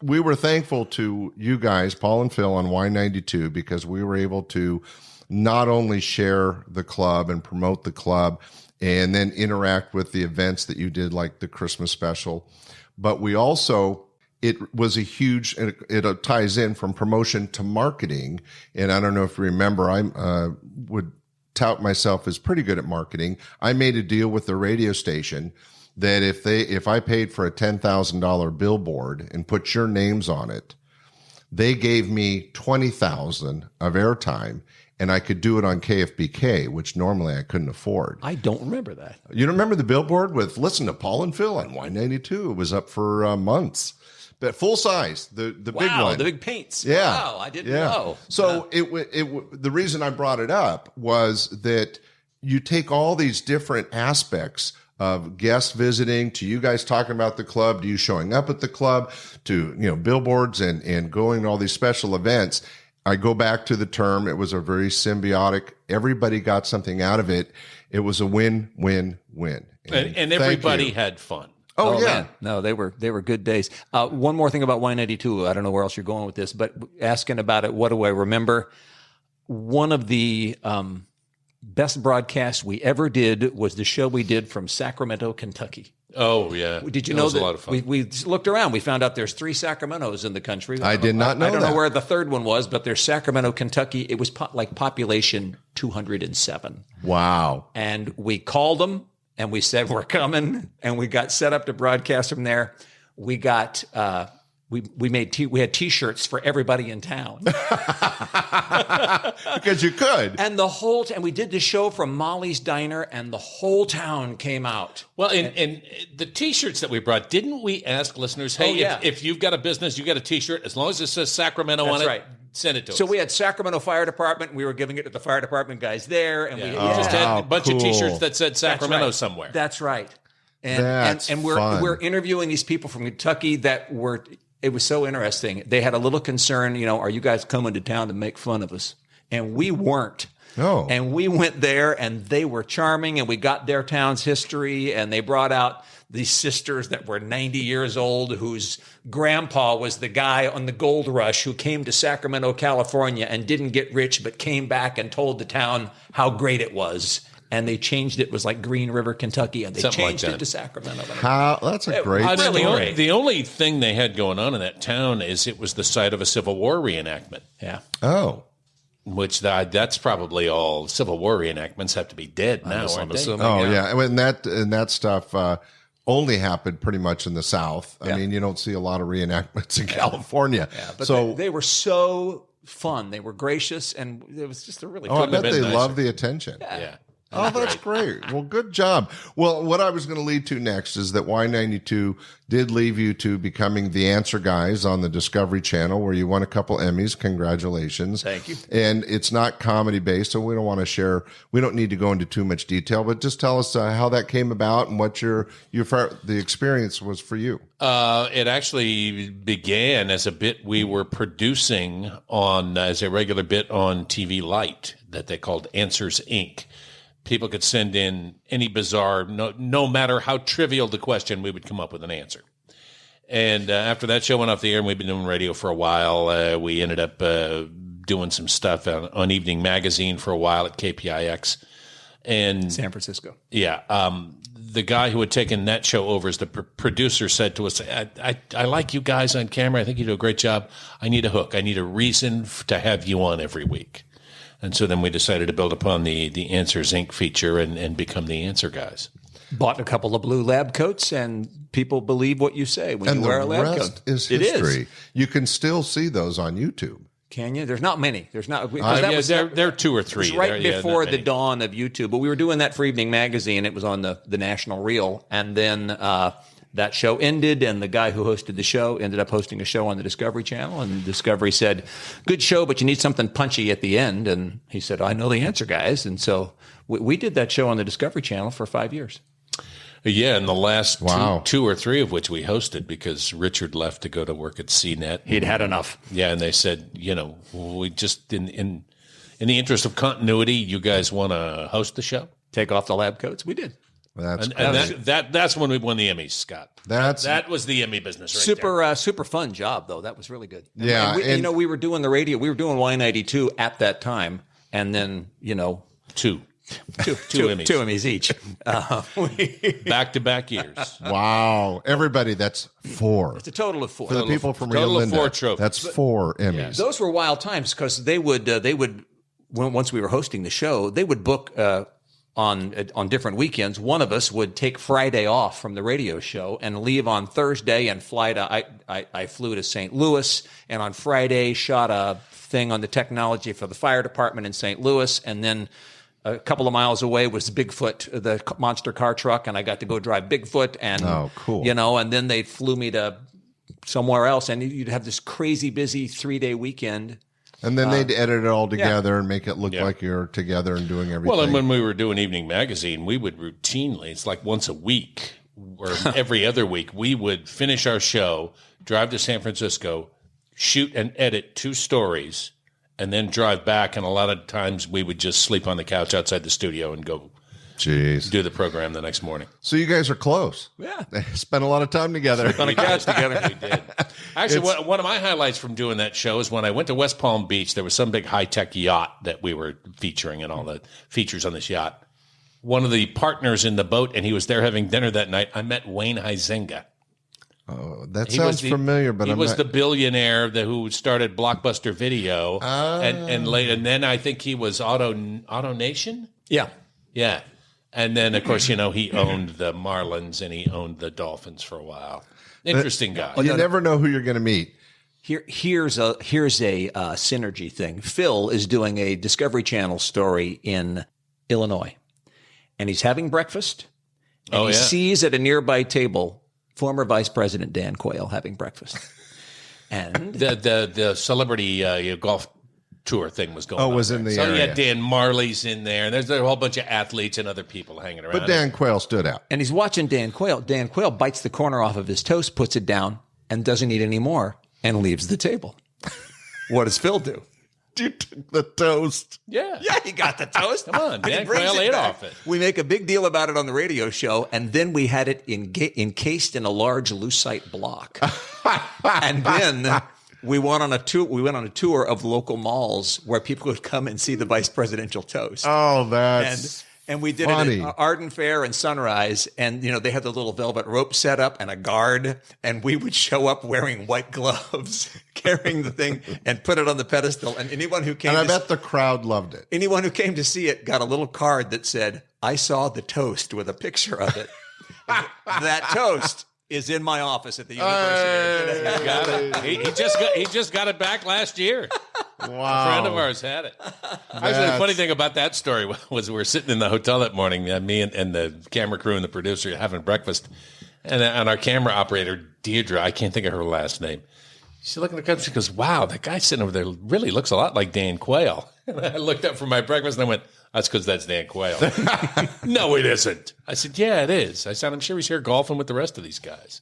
we were thankful to you guys, Paul and Phil on Y92, because we were able to not only share the club and promote the club and then interact with the events that you did, like the Christmas special, but we also, it was a huge, it ties in from promotion to marketing. And I don't know if you remember, I would tout myself as pretty good at marketing. I made a deal with the radio station that if I paid for a $10,000 billboard and put your names on it, they gave me $20,000 of airtime, and I could do it on KFBK, which normally I couldn't afford. I don't remember that. You don't remember the billboard with "Listen to Paul and Phil" on Y92? It was up for months. But full size, the big one. The big paints. Yeah. Wow, I didn't know. So the reason I brought it up was that you take all these different aspects of guests visiting, to you guys talking about the club, to you showing up at the club, to billboards and going to all these special events. I go back to the term, it was a very symbiotic, everybody got something out of it. It was a win-win-win. And everybody had fun. Oh yeah. Man. No, they were good days. One more thing about Y92. I don't know where else you're going with this, but asking about it, what do I remember? One of the best broadcasts we ever did was the show we did from Sacramento, Kentucky. Oh, yeah. Did you know that? That was a lot of fun. We looked around. We found out there's 3 Sacramentos in the country. I did not know that. I don't know where the third one was, but there's Sacramento, Kentucky. It was like population 207. Wow. And we called them and we said, we're coming. And we got set up to broadcast from there. We got... We had T-shirts for everybody in town because you could, and and we did the show from Molly's Diner, and the whole town came out. Well, and the T-shirts that we brought, didn't we ask listeners, hey, if you've got a business, you got a T-shirt, as long as it says Sacramento on it, right. Send it to us. So we had Sacramento Fire Department. We were giving it to the fire department guys there, and we just had a bunch of T-shirts that said Sacramento somewhere. That's right. And we're interviewing these people from Kentucky that were. It was so interesting. They had a little concern. Are you guys coming to town to make fun of us? And we weren't. Oh. And we went there, and they were charming, and we got their town's history, and they brought out these sisters that were 90 years old, whose grandpa was the guy on the gold rush who came to Sacramento, California, and didn't get rich, but came back and told the town how great it was. And they changed it. It was like Green River, Kentucky, and they changed it to Sacramento. That's a great story. The only thing they had going on in that town is it was the site of a Civil War reenactment. Yeah. Oh. Which that's probably all. Civil War reenactments have to be dead now, aren't they? Oh, yeah. And that stuff only happened pretty much in the South. I mean, you don't see a lot of reenactments in California. Yeah, but they were so fun. They were gracious, and it was just a really I bet they love the attention. Yeah. Oh, that's great. Well, good job. Well, what I was going to lead to next is that Y92 did leave you to becoming the answer guys on the Discovery Channel, where you won a couple Emmys. Congratulations. Thank you. And it's not comedy based, so we don't need to go into too much detail, but just tell us how that came about and what the experience was for you. It actually began as a bit we were producing as a regular bit on TV Light that they called Answers Inc. People could send in any bizarre, no matter how trivial the question, we would come up with an answer. And after that show went off the air, and we've been doing radio for a while, we ended up doing some stuff on Evening Magazine for a while at KPIX. And San Francisco. Yeah. The guy who had taken that show over as the producer said to us, I like you guys on camera. I think you do a great job. I need a hook. I need a reason to have you on every week. And so then we decided to build upon the Answers Inc. feature and become the Answer Guys. Bought a couple of blue lab coats, and people believe what you say when you wear a lab coat. And the rest is history. You can still see those on YouTube. Can you? There's not many. There's not. There are two or three. It was right before the dawn of YouTube. But we were doing that for Evening Magazine. It was on the national reel. And then that show ended, and the guy who hosted the show ended up hosting a show on the Discovery Channel. And Discovery said, good show, but you need something punchy at the end. And he said, I know the answer, guys. And so we did that show on the Discovery Channel for 5 years. Yeah, and the last two or three of which we hosted because Richard left to go to work at CNET. He'd had enough. Yeah, and they said, we just, in the interest of continuity, you guys want to host the show? Take off the lab coats? We did. That's when we won the Emmys, Scott. That was the Emmy business right there. Super fun job, though. That was really good. Yeah. And we were doing the radio. We were doing Y92 at that time. And then, Two Emmys. Two Emmys each. Back-to-back years. Wow. Everybody, that's 4. It's a total of 4. For the people from Rio Linda, 4 trophies. That's 4 Emmys. Yeah. Those were wild times because they would once we were hosting the show, they would book on different weekends. One of us would take Friday off from the radio show and leave on Thursday and fly to. I flew to St. Louis, and on Friday shot a thing on the technology for the fire department in St. Louis, and then a couple of miles away was Bigfoot, the monster car truck, and I got to go drive Bigfoot. And cool. And then they flew me to somewhere else, and you'd have this crazy busy 3-day weekend. And then they'd edit it all together and make it look like you're together and doing everything. Well, and when we were doing Evening Magazine, we would routinely, it's like once a week or every other week, we would finish our show, drive to San Francisco, shoot and edit 2 stories, and then drive back. And a lot of times we would just sleep on the couch outside the studio and go do the program the next morning. So you guys are close. Yeah. They spent a lot of time together. Sleep on the couch together. We did. Actually, one of my highlights from doing that show is when I went to West Palm Beach. There was some big high-tech yacht that we were featuring and all the features on this yacht. One of the partners in the boat, and he was there having dinner that night, I met Wayne Huizenga. Oh, that sounds familiar, but he was the billionaire who started Blockbuster Video, and then I think he was Auto Nation. Yeah. And then of course he owned the Marlins and he owned the Dolphins for a while. Interesting guy. You never know who you're going to meet. Here's a synergy thing. Phil is doing a Discovery Channel story in Illinois, and he's having breakfast. And he sees at a nearby table former Vice President Dan Quayle having breakfast. And the celebrity golf tour thing was going on. Oh, was in the so area. Yeah, Dan Marley's in there, and there's a whole bunch of athletes and other people hanging around. But Dan Quayle stood out. And he's watching Dan Quayle. Dan Quayle bites the corner off of his toast, puts it down, and doesn't eat any more, and leaves the table. What does Phil do? You took the toast. Yeah, he got the toast. Come on, And he Dan brings Quayle it ate back. off it. We make a big deal about it on the radio show, and then we had it encased in a large lucite block. And then we went on a tour. We went on a tour of local malls where people would come and see the vice presidential toast. Oh, that's and we did funny. it at Arden Fair and Sunrise, and they had the little velvet rope set up and a guard, and we would show up wearing white gloves, carrying the thing, and put it on the pedestal. And anyone who came, and I bet the crowd loved it. Anyone who came to see it got a little card that said, "I saw the toast," with a picture of it. That toast is in my office at the university. Got it. He just got it back last year. Wow. A friend of ours had it. Actually, the funny thing about that story was we were sitting in the hotel that morning, me and the camera crew and the producer having breakfast, and our camera operator, Deirdre, I can't think of her last name. She looked at the cup, she goes, "Wow, that guy sitting over there really looks a lot like Dan Quayle." And I looked up for my breakfast and I went, "That's because that's Dan Quayle." "No, it isn't." I said, "Yeah, it is." I said, "I'm sure he's here golfing with the rest of these guys."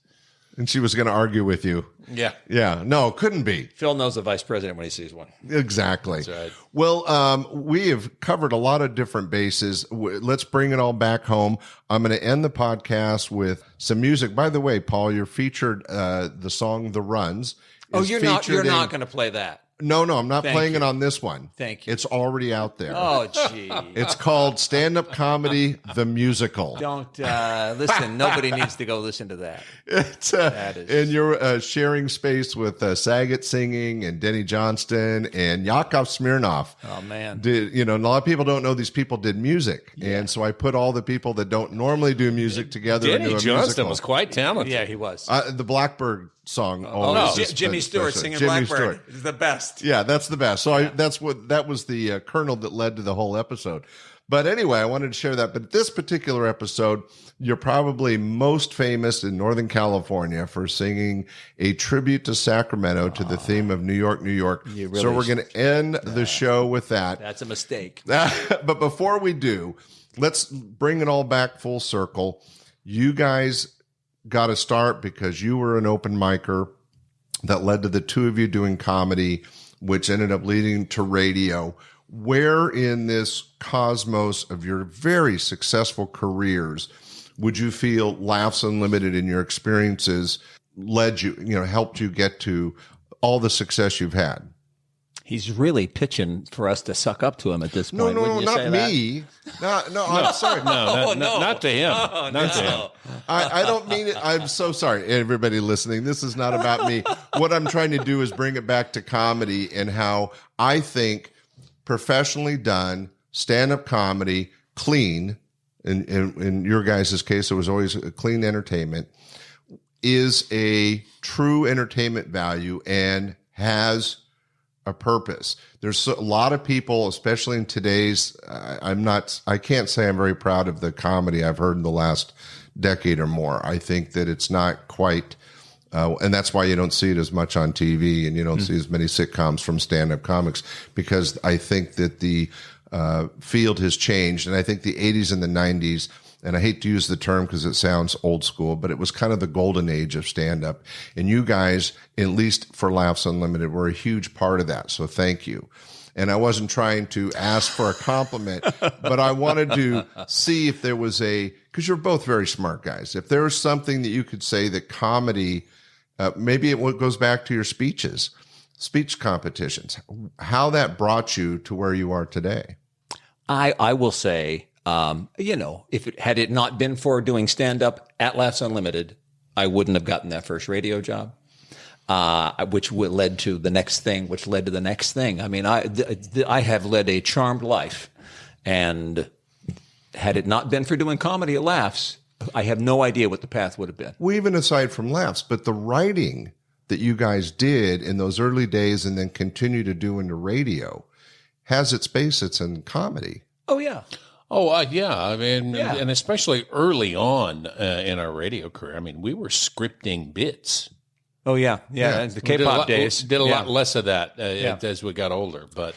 And she was going to argue with you. Yeah. Yeah. No, couldn't be. Phil knows the vice president when he sees one. Exactly. That's right. Well, we have covered a lot of different bases. Let's bring it all back home. I'm going to end the podcast with some music. By the way, Paul, you're featured the song "The Runs." Oh, you're not going to play that. No, I'm not playing you. it on this one. Thank you. It's already out there. Oh, gee. It's called Stand-Up Comedy, the Musical. Don't listen. Nobody needs to go listen to that. It's, and you're sharing space with Saget singing and Denny Johnston and Yakov Smirnoff. Oh, man. A lot of people don't know these people did music. Yeah. And so I put all the people that don't normally do music together Denny into a Johnston musical. Was quite talented. Yeah, he was. The Blackbird song. Jimmy Stewart singing Jimmy Blackbird Stewart. is the best. Yeah, that's the best. So that was the kernel that led to the whole episode. But anyway, I wanted to share that. But this particular episode, you're probably most famous in Northern California for singing a tribute to Sacramento to the theme of New York, New York. Really So we're going to end the show with that. That's a mistake. But before we do, let's bring it all back full circle. You guys got to start because you were an open micer that led to the two of you doing comedy, which ended up leading to radio. Where in this cosmos of your very successful careers would you feel Laughs Unlimited in your experiences led you, helped you get to all the success you've had? He's really pitching for us to suck up to him at this point. No, not me. No, I'm sorry. Not to him. Oh, not to him. I don't mean it. I'm so sorry, everybody listening. This is not about me. What I'm trying to do is bring it back to comedy and how I think professionally done stand-up comedy, clean, in your guys' case, it was always a clean entertainment, is a true entertainment value and has a purpose. There's a lot of people, especially in today's, I can't say I'm very proud of the comedy I've heard in the last decade or more. I think that it's not quite, and that's why you don't see it as much on TV and you don't see as many sitcoms from stand-up comics, because I think that the field has changed. And I think the 80s and the 90s, and I hate to use the term because it sounds old school, but it was kind of the golden age of stand-up. And you guys, at least for Laughs Unlimited, were a huge part of that. So thank you. And I wasn't trying to ask for a compliment, but I wanted to see if there was because you're both very smart guys, if there was something that you could say that comedy, maybe it goes back to your speech competitions, how that brought you to where you are today. I will say, had it not been for doing stand-up at Laughs Unlimited, I wouldn't have gotten that first radio job, which led to the next thing, which led to the next thing. I mean, I have led a charmed life, and had it not been for doing comedy at Laughs, I have no idea what the path would have been. Well, even aside from Laughs, but the writing that you guys did in those early days and then continue to do into radio has its basis in comedy. Oh, yeah. Oh, yeah. I mean, and especially early on in our radio career, I mean, we were scripting bits. Oh yeah. The K-pop days. Did a lot less of that as we got older. But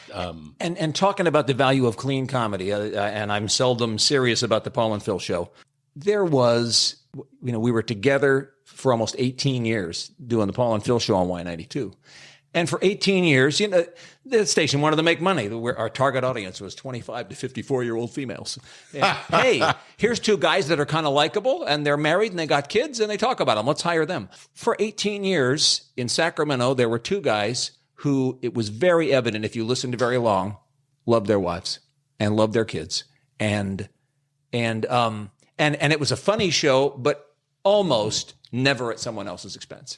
and talking about the value of clean comedy, and I'm seldom serious about the Paul and Phil show. There was, we were together for almost 18 years doing the Paul and Phil show on Y92. And for 18 years, the station wanted to make money. Our target audience was 25 to 54-year-old females. And, hey, here's two guys that are kind of likable, and they're married, and they got kids, and they talk about them. Let's hire them. For 18 years in Sacramento, there were two guys who, it was very evident, if you listened very long, loved their wives and loved their kids. And it was a funny show, but almost never at someone else's expense.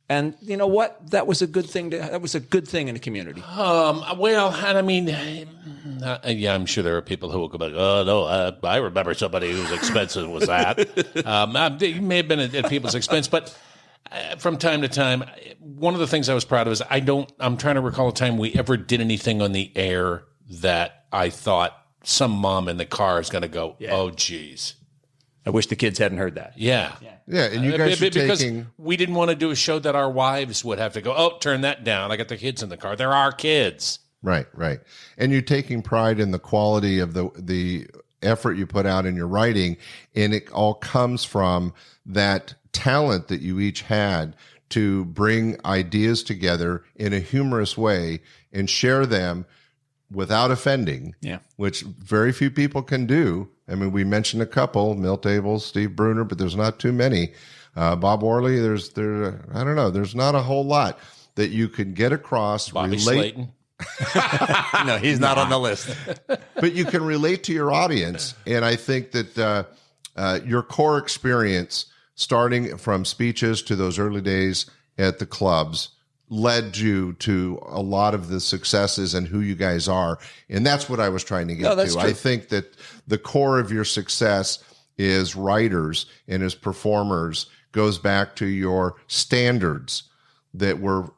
And you know what? That was a good thing. That was a good thing in the community. Well, and I mean, I'm sure there are people who will go back. Oh no, I remember somebody whose expenses was that. It may have been at people's expense, but from time to time, one of the things I was proud of is I'm trying to recall a time we ever did anything on the air that I thought some mom in the car is going to go, oh geez. I wish the kids hadn't heard that. Yeah, and you guys are because taking... we didn't want to do a show that our wives would have to go, oh, turn that down. I got the kids in the car. They're our kids. Right. And you're taking pride in the quality of the effort you put out in your writing, and it all comes from that talent that you each had to bring ideas together in a humorous way and share them without offending, which very few people can do. I mean, we mentioned a couple, Milt Abels, Steve Bruner, but there's not too many. Bob Orley, I don't know, there's not a whole lot that you can get across. Bobby Slayton. No, he's not on the list. But you can relate to your audience. And I think that your core experience, starting from speeches to those early days at the clubs, led you to a lot of the successes and who you guys are. And that's what I was trying to get to. True. I think that the core of your success is writers and as performers goes back to your standards that were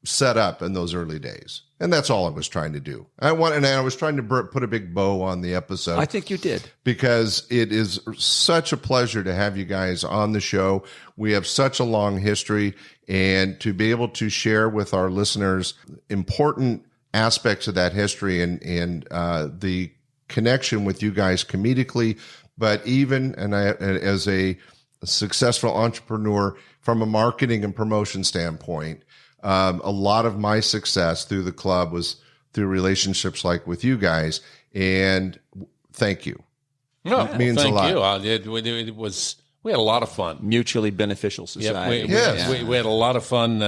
set up in those early days. And that's all I was trying to do. I was trying to put a big bow on the episode. I think you did. Because it is such a pleasure to have you guys on the show. We have such a long history, and to be able to share with our listeners important aspects of that history and the connection with you guys comedically, but even as a successful entrepreneur from a marketing and promotion standpoint. A lot of my success through the club was through relationships like with you guys, and thank you. No, it means a lot. We had a lot of fun. Mutually beneficial society. We had a lot of fun,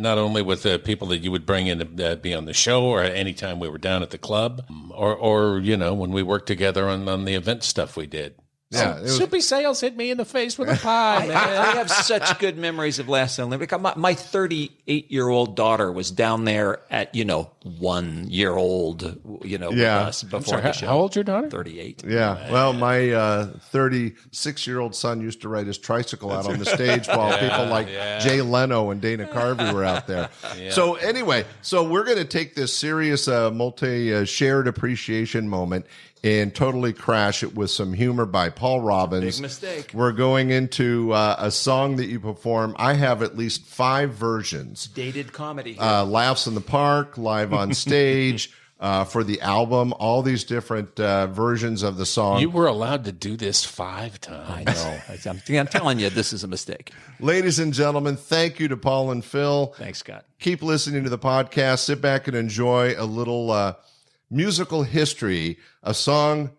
not only with the people that you would bring in to be on the show, or anytime we were down at the club, or when we worked together on the event stuff we did. Yeah, Soupy Sales hit me in the face with a pie, man. I have such good memories of Laughs Unlimited. My 38-year-old daughter was down there at 1 year old, with us before the show. How old's your daughter? 38. Yeah. Well, my 36-year-old son used to ride his tricycle out on the stage while people like Jay Leno and Dana Carvey were out there. Yeah. So anyway, we're going to take this serious multi-shared appreciation moment and totally crash it with some humor by Paul Robbins. Big mistake. We're going into a song that you perform. I have at least 5 versions. Dated comedy. Laughs in the Park, live on stage, for the album, all these different versions of the song. You were allowed to do this 5 times. I know. I'm telling you, this is a mistake. Ladies and gentlemen, thank you to Paul and Phil. Thanks, Scott. Keep listening to the podcast. Sit back and enjoy a little musical history, a song,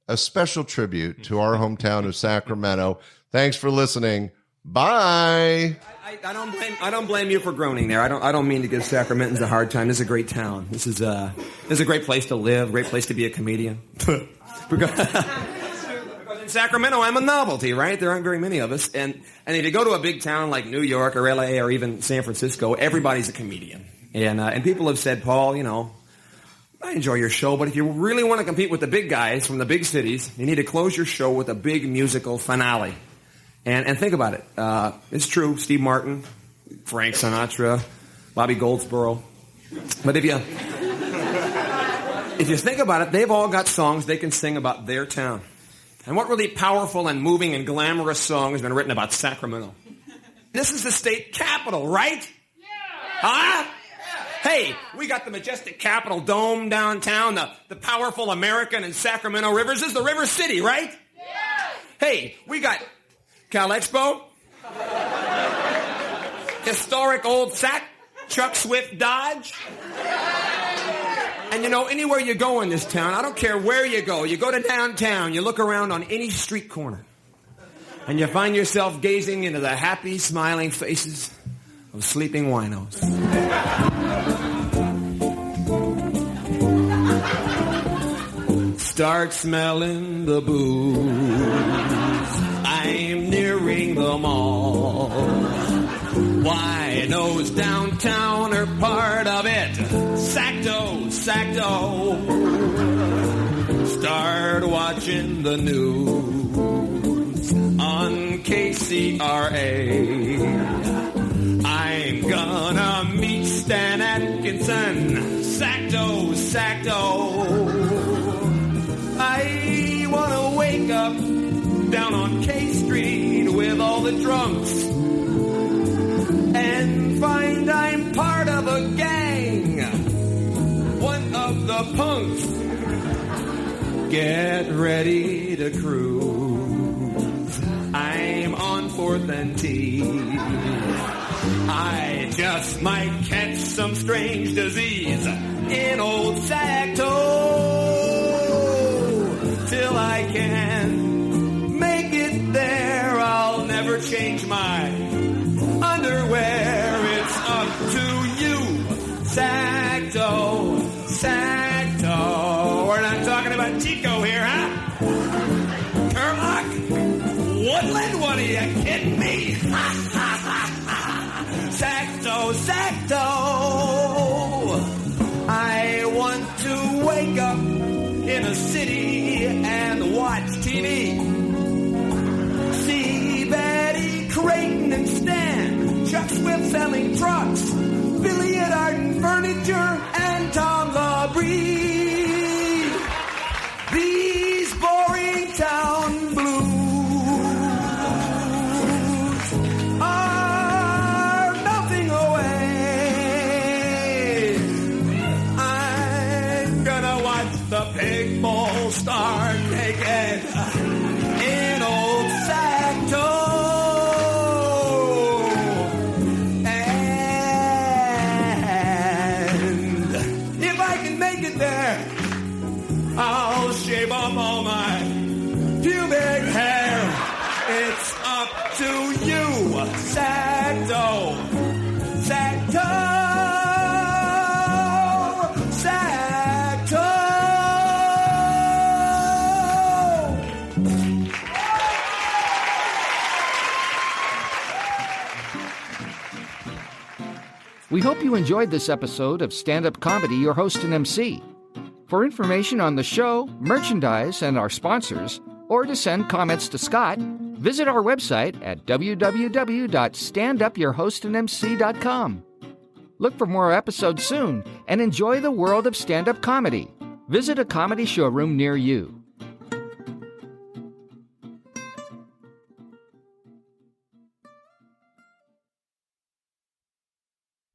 a special tribute to our hometown of Sacramento. Thanks for listening. Bye. I don't blame you for groaning there. I don't mean to give Sacramentans a hard time. This is a great town. This is a great place to live, great place to be a comedian. Because in Sacramento, I'm a novelty, right? There aren't very many of us. And if you go to a big town like New York or LA or even San Francisco, everybody's a comedian. And people have said, Paul, I enjoy your show, but if you really want to compete with the big guys from the big cities, you need to close your show with a big musical finale. And think about it. It's true, Steve Martin, Frank Sinatra, Bobby Goldsboro. But if you think about it, they've all got songs they can sing about their town. And what really powerful and moving and glamorous song has been written about Sacramento? This is the state capital, right? Yeah. Huh? Hey, we got the majestic Capitol Dome downtown, the powerful American and Sacramento rivers. This is the River City, right? Yeah. Hey, we got Cal Expo, historic old Sac, Chuck Swift Dodge. And you know, anywhere you go in this town, I don't care where you go to downtown, you look around on any street corner, and you find yourself gazing into the happy, smiling faces of sleeping winos. Start smelling the booze. I'm nearing the mall. Winos downtown are part of it. Sacto, Sacto. Start watching the news on KCRA. I'm gonna meet Stan Atkinson. Sacto, Sacto. I wanna wake up down on K Street with all the drunks and find I'm part of a gang, one of the punks. Get ready to cruise. I'm on 4th and T. I just might catch some strange disease in old Sacto. Till I can make it there, I'll never change my underwear. It's up to you, Sacto, Sacto. We're not talking about Chico here, huh? Turlock? Woodland? What are you kidding me? Sacto, Sacto. I want to wake up in a city and watch TV. See Betty Creighton and Stan, Chuck Swift selling trucks, Billy at Art and Furniture, and Tom LaBrie. These boring town blues are melting away. I'm gonna watch the pig bull start naked in old Sacto. And if I can make it there, I'll shave off all my pubic hair. It's up to you, Sacto, Sacto. We hope you enjoyed this episode of Stand-Up Comedy, your host and MC. For information on the show, merchandise, and our sponsors, or to send comments to Scott, visit our website at www.standupyourhostandmc.com. Look for more episodes soon and enjoy the world of stand-up comedy. Visit a comedy showroom near you.